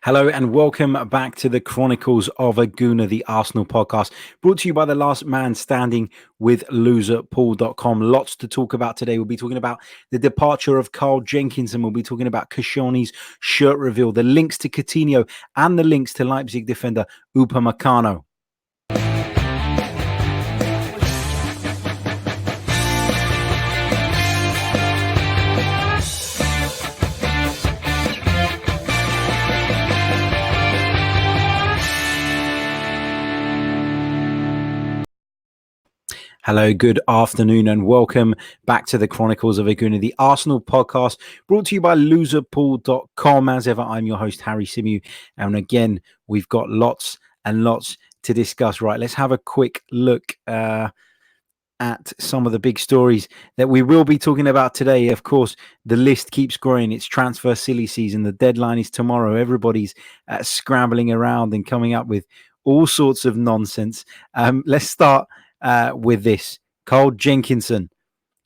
Hello and welcome back to the Chronicles of a Gooner, the Arsenal podcast, brought to you by the last man standing with loserpool.com. Lots to talk about today. We'll be talking about the departure of Carl Jenkinson. We'll be talking about Koscielny's shirt reveal, the links to Coutinho and the links to Leipzig defender Upamecano. Hello, good afternoon, and welcome back to the Chronicles of a Gooner, the Arsenal podcast, brought to you by loserpool.com. As ever, I'm your host, Harry Symeou, and again, we've got lots and lots to discuss. Right, let's have a quick look at some of the big stories that we will be talking about today. Of course, the list keeps growing. It's transfer silly season. The deadline is tomorrow. Everybody's scrambling around and coming up with all sorts of nonsense. Let's start with this. Carl Jenkinson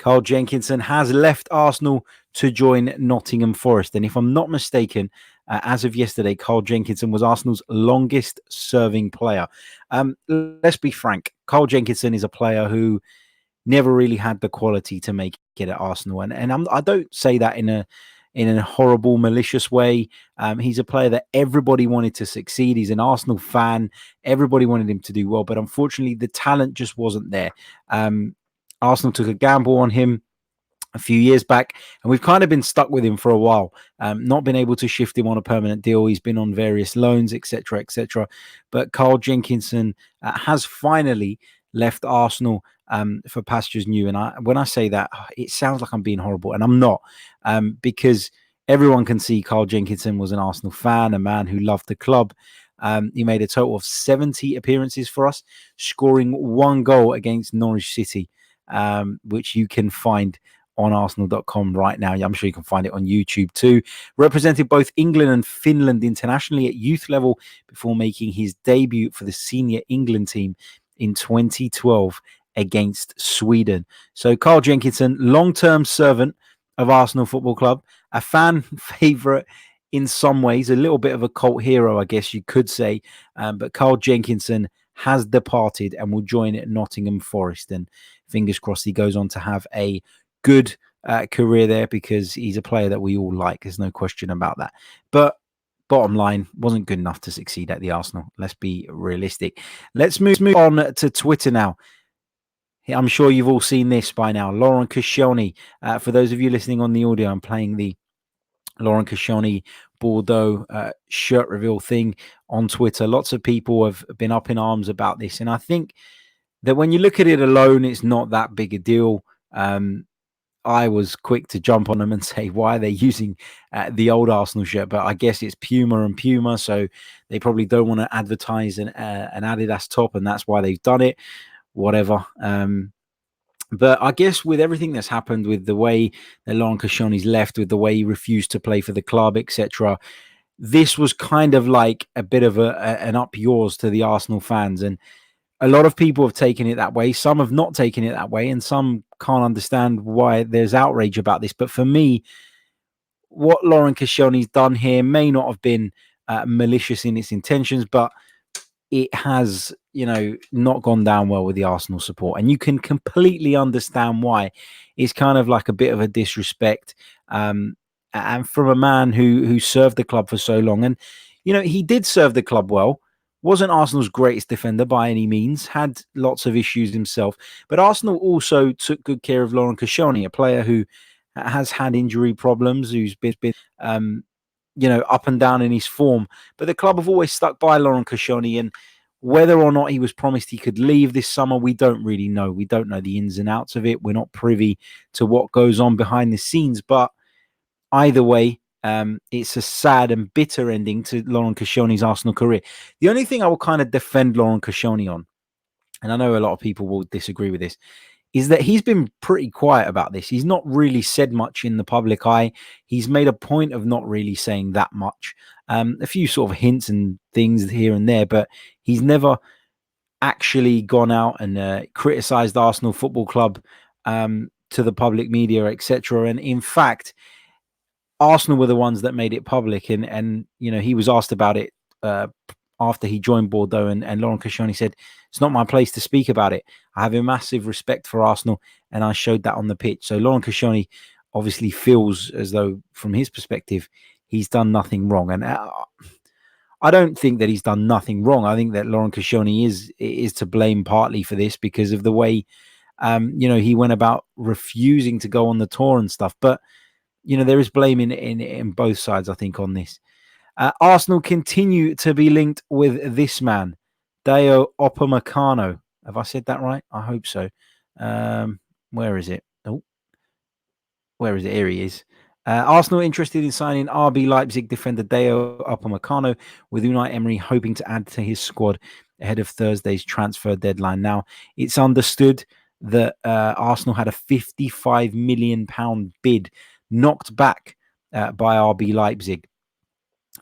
has left Arsenal to join Nottingham Forest. And if I'm not mistaken, as of yesterday, Carl Jenkinson was Arsenal's longest serving player. Let's be frank. Carl Jenkinson is a player who never really had the quality to make it at Arsenal. And I don't say that in a horrible, malicious way. He's a player that everybody wanted to succeed. He's an Arsenal fan. Everybody wanted him to do well. But unfortunately, the talent just wasn't there. Arsenal took a gamble on him a few years back, and we've kind of been stuck with him for a while. Not been able to shift him on a permanent deal. He's been on various loans, etc., etc. But Carl Jenkinson has finally left Arsenal for pastures new. And when I say that, it sounds like I'm being horrible, and I'm not, because everyone can see Carl Jenkinson was an Arsenal fan, a man who loved the club. He made a total of 70 appearances for us, scoring one goal against Norwich City, which you can find on arsenal.com right now. I'm sure you can find it on YouTube too. Represented both England and Finland internationally at youth level before making his debut for the senior England team in 2012 against Sweden. So Carl Jenkinson, long-term servant of Arsenal Football Club, a fan favourite in some ways, a little bit of a cult hero, I guess you could say. But Carl Jenkinson has departed and will join at Nottingham Forest. And fingers crossed he goes on to have a good career there, because he's a player that we all like. There's no question about that. But bottom line, wasn't good enough to succeed at the Arsenal. Let's be realistic. Let's move on to Twitter now. I'm sure you've all seen this by now. Laurent Koscielny. For those of you listening on the audio, I'm playing the Laurent Koscielny Bordeaux shirt reveal thing on Twitter. Lots of people have been up in arms about this. And I think that when you look at it alone, it's not that big a deal. I was quick to jump on them and say, why are they using the old Arsenal shirt? But I guess it's Puma and Puma, so they probably don't want to advertise an Adidas top, and that's why they've done it. Whatever. But I guess with everything that's happened, with the way that Laurent Koscielny's left, with the way he refused to play for the club, etc., this was kind of like a bit of an up yours to the Arsenal fans. And a lot of people have taken it that way. Some have not taken it that way, and some can't understand why there's outrage about this. But for me, what Laurent Koscielny's done here may not have been malicious in its intentions, but it has, not gone down well with the Arsenal support. And you can completely understand why. It's kind of like a bit of a disrespect. And from a man who served the club for so long. And, he did serve the club well. Wasn't Arsenal's greatest defender by any means, had lots of issues himself. But Arsenal also took good care of Laurent Koscielny, a player who has had injury problems, who's been up and down in his form. But the club have always stuck by Laurent Koscielny, and whether or not he was promised he could leave this summer, we don't really know. We don't know the ins and outs of it. We're not privy to what goes on behind the scenes. But either way, it's a sad and bitter ending to Laurent Koscielny's Arsenal career. The only thing I will kind of defend Laurent Koscielny on, and I know a lot of people will disagree with this, is that he's been pretty quiet about this. He's not really said much in the public eye. He's made a point of not really saying that much. A few sort of hints and things here and there, but he's never actually gone out and criticised Arsenal Football Club to the public media, etc. And in fact, Arsenal were the ones that made it public, and he was asked about it after he joined Bordeaux, and Laurent Koscielny said, "It's not my place to speak about it. I have a massive respect for Arsenal, and I showed that on the pitch." So Laurent Koscielny obviously feels as though, from his perspective, he's done nothing wrong, and I don't think that he's done nothing wrong. I think that Laurent Koscielny is to blame partly for this because of the way he went about refusing to go on the tour and stuff. But there is blame in both sides, I think, on this. Arsenal continue to be linked with this man, Deo Upamecano. Have I said that right? I hope so. Where is it? Oh, where is it? Here he is. Arsenal interested in signing RB Leipzig defender Deo Upamecano, with Unai Emery hoping to add to his squad ahead of Thursday's transfer deadline. Now, it's understood that Arsenal had a £55 million bid knocked back by RB Leipzig.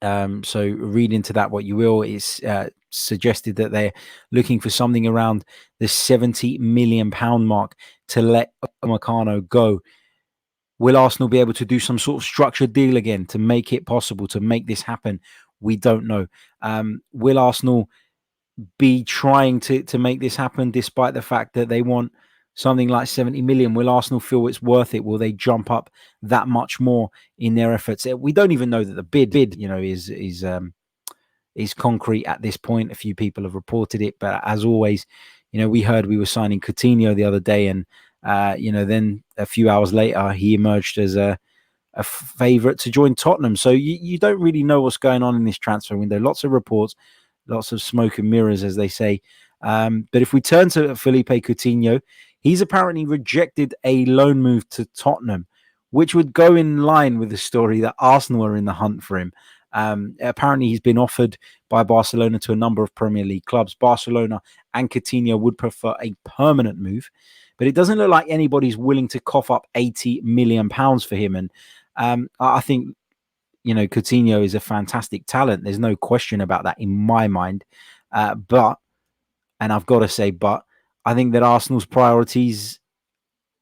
So read into that what you will. It's suggested that they're looking for something around the £70 million mark to let Upamecano go. Will Arsenal be able to do some sort of structured deal again to make it possible to make this happen? We don't know. Will Arsenal be trying to make this happen despite the fact that they want something like 70 million? Will Arsenal feel it's worth it? Will they jump up that much more in their efforts? We don't even know that the bid is concrete at this point. A few people have reported it, but as always, we heard we were signing Coutinho the other day, and then a few hours later he emerged as a favourite to join Tottenham. So you don't really know what's going on in this transfer window. Lots of reports, lots of smoke and mirrors, as they say. But if we turn to Felipe Coutinho, he's apparently rejected a loan move to Tottenham, which would go in line with the story that Arsenal are in the hunt for him. Apparently, he's been offered by Barcelona to a number of Premier League clubs. Barcelona and Coutinho would prefer a permanent move, but it doesn't look like anybody's willing to cough up £80 million for him. And I think, Coutinho is a fantastic talent. There's no question about that in my mind. But I've got to say, I think that Arsenal's priorities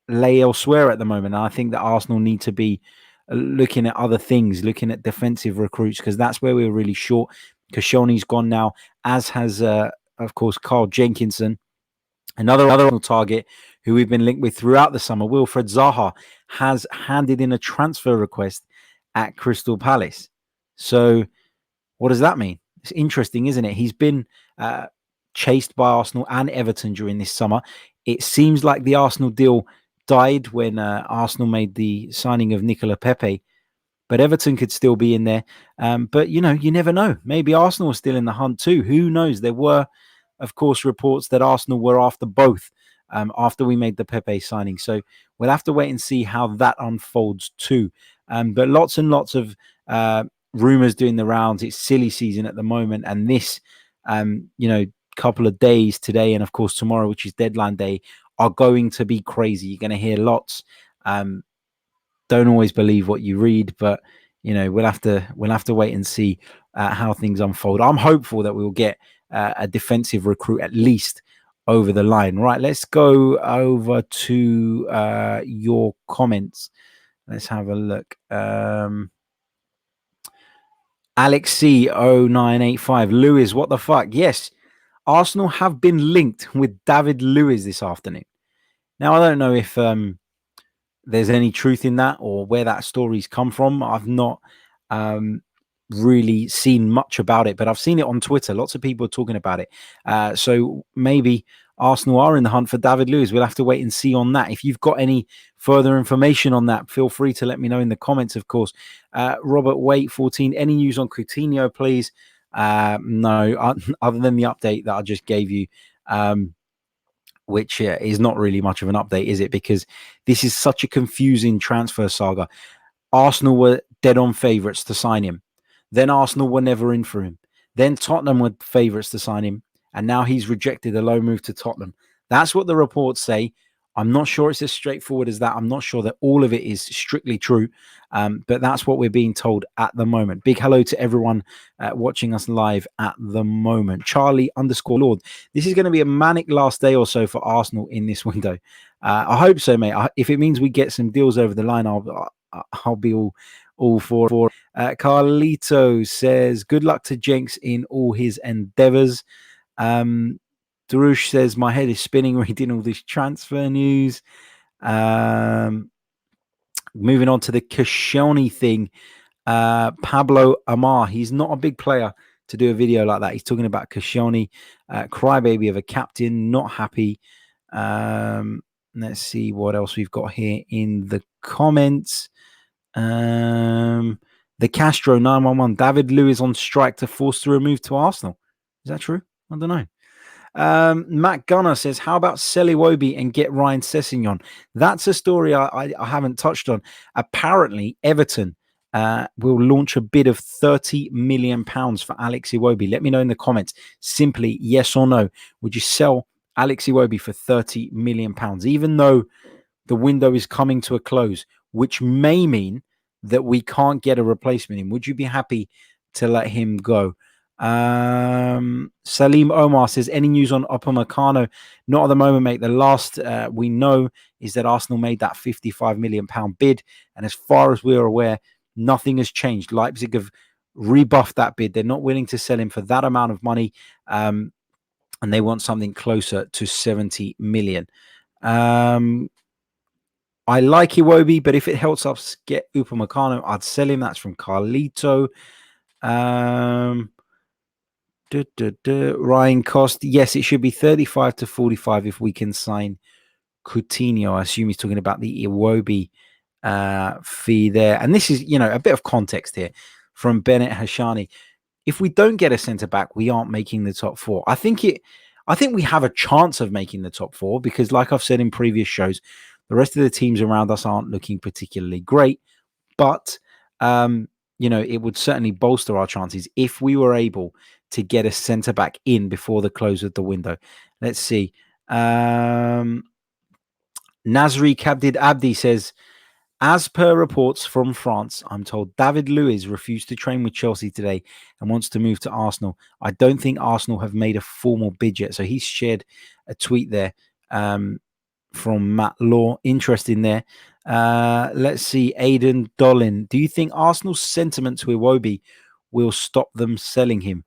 lay elsewhere at the moment. And I think that Arsenal need to be looking at other things, looking at defensive recruits, because that's where we're really short. Koscielny's gone now, as has, of course, Carl Jenkinson, another target who we've been linked with throughout the summer. Wilfried Zaha has handed in a transfer request at Crystal Palace. So what does that mean? It's interesting, isn't it? He's been chased by Arsenal and Everton during this summer. It seems like the Arsenal deal died when Arsenal made the signing of Nicola Pepe, but Everton could still be in there. But, you never know. Maybe Arsenal are still in the hunt too. Who knows? There were, of course, reports that Arsenal were after both after we made the Pepe signing. So we'll have to wait and see how that unfolds too. But lots and lots of rumours doing the rounds. It's silly season at the moment. And this, couple of days today and, of course, tomorrow, which is deadline day, are going to be crazy. You're going to hear lots. Don't always believe what you read, but we'll have to wait and see how things unfold. I'm hopeful that we'll get a defensive recruit at least over the line. Right, let's go over to your comments. Let's have a look. Alex C0985 Lewis, what the fuck? Yes, Arsenal have been linked with David Luiz this afternoon. Now, I don't know if there's any truth in that or where that story's come from. I've not really seen much about it, but I've seen it on Twitter. Lots of people are talking about it. So maybe Arsenal are in the hunt for David Luiz. We'll have to wait and see on that. If you've got any further information on that, feel free to let me know in the comments, of course. Robert Waite 14, any news on Coutinho, please? No, other than the update that I just gave you, which is not really much of an update, is it? Because this is such a confusing transfer saga. Arsenal were dead on favourites to sign him. Then Arsenal were never in for him. Then Tottenham were favourites to sign him. And now he's rejected a loan move to Tottenham. That's what the reports say. I'm not sure it's as straightforward as that. I'm not sure that all of it is strictly true. But that's what we're being told at the moment. Big hello to everyone watching us live at the moment. Charlie_Lord. This is going to be a manic last day or so for Arsenal in this window. I hope so, mate. If it means we get some deals over the line, I'll be all all for. Carlito says, good luck to Jenks in all his endeavors. Darush says, my head is spinning reading all this transfer news. Moving on to the Koscielny thing. Pablo Amar, he's not a big player to do a video like that. He's talking about Koscielny, crybaby of a captain, not happy. Let's see what else we've got here in the comments. The Castro 911, David Luiz on strike to force the remove to Arsenal. Is that true? I don't know. Matt Gunner says, how about sell Iwobi and get Ryan Sessegnon? That's a story I haven't touched on. Apparently, Everton will launch a bid of £30 million for Alex Iwobi. Let me know in the comments. Simply yes or no. Would you sell Alex Iwobi for £30 million? Even though the window is coming to a close, which may mean that we can't get a replacement in. Would you be happy to let him go? Salim Omar says, any news on Upamecano? Not at the moment, mate. The last we know is that Arsenal made that £55 million bid, and as far as we're aware, nothing has changed. Leipzig have rebuffed that bid. They're not willing to sell him for that amount of money, and they want something closer to 70 million. I like Iwobi, but if it helps us get Upamecano, I'd sell him. That's from Carlito. Ryan Cost, yes, it should be 35 to 45 if we can sign Coutinho. I assume he's talking about the Iwobi fee there. And this is, a bit of context here from Bennett Hashani. If we don't get a centre back, we aren't making the top four. I think we have a chance of making the top four because, like I've said in previous shows, the rest of the teams around us aren't looking particularly great. But it would certainly bolster our chances if we were able to get a centre back in before the close of the window. Let's see. Nazri Kabdid Abdi says, as per reports from France, I'm told David Luiz refused to train with Chelsea today and wants to move to Arsenal. I don't think Arsenal have made a formal bid yet. So he's shared a tweet there from Matt Law. Interesting there. Let's see. Aidan Dolan. Do you think Arsenal's sentiment to Iwobi will stop them selling him?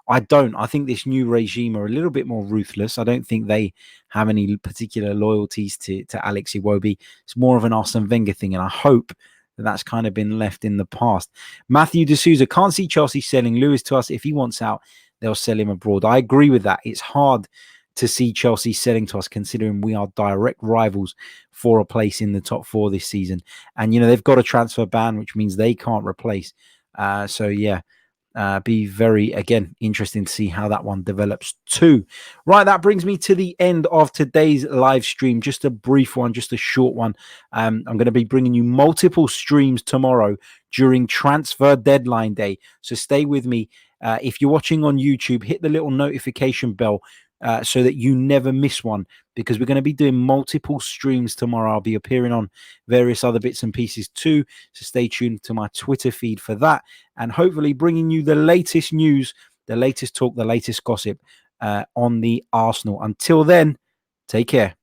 I don't. I think this new regime are a little bit more ruthless. I don't think they have any particular loyalties to Alex Iwobi. It's more of an Arsene Wenger thing, and I hope that that's kind of been left in the past. Matthew D'Souza, can't see Chelsea selling Lewis to us. If he wants out, they'll sell him abroad. I agree with that. It's hard to see Chelsea selling to us, considering we are direct rivals for a place in the top four this season. And, they've got a transfer ban, which means they can't replace. Be very, again, interesting to see how that one develops too. Right, that brings me to the end of today's live stream. Just a brief one, just a short one. I'm going to be bringing you multiple streams tomorrow during transfer deadline day. So stay with me. If you're watching on YouTube, hit the little notification bell so that you never miss one, because we're going to be doing multiple streams tomorrow. I'll be appearing on various other bits and pieces too. So stay tuned to my Twitter feed for that, and hopefully bringing you the latest news, the latest talk, the latest gossip on the Arsenal. Until then, take care.